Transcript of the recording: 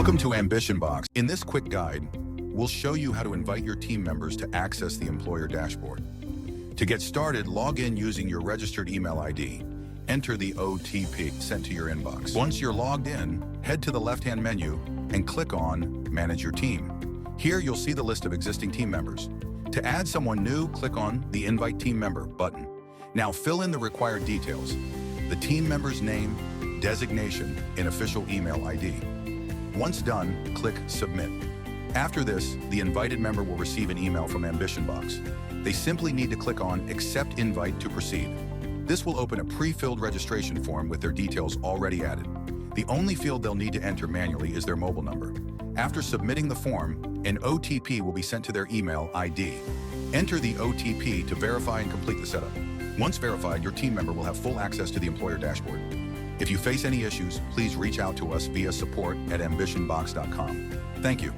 Welcome to AmbitionBox. In this quick guide, we'll show you how to invite your team members to access the employer dashboard. To get started, log in using your registered email ID. Enter the OTP sent to your inbox. Once you're logged in, head to the left-hand menu and click on Manage Your Team. Here you'll see the list of existing team members. To add someone new, click on the Invite Team Member button. Now fill in the required details: the team member's name, designation, and official email ID. Once done, click Submit. After this, the invited member will receive an email from AmbitionBox. They simply need to click on Accept Invite to proceed. This will open a pre-filled registration form with their details already added. The only field they'll need to enter manually is their mobile number. After submitting the form, an OTP will be sent to their email ID. Enter the OTP to verify and complete the setup. Once verified, your team member will have full access to the employer dashboard. If you face any issues, please reach out to us via support@ambitionbox.com. Thank you.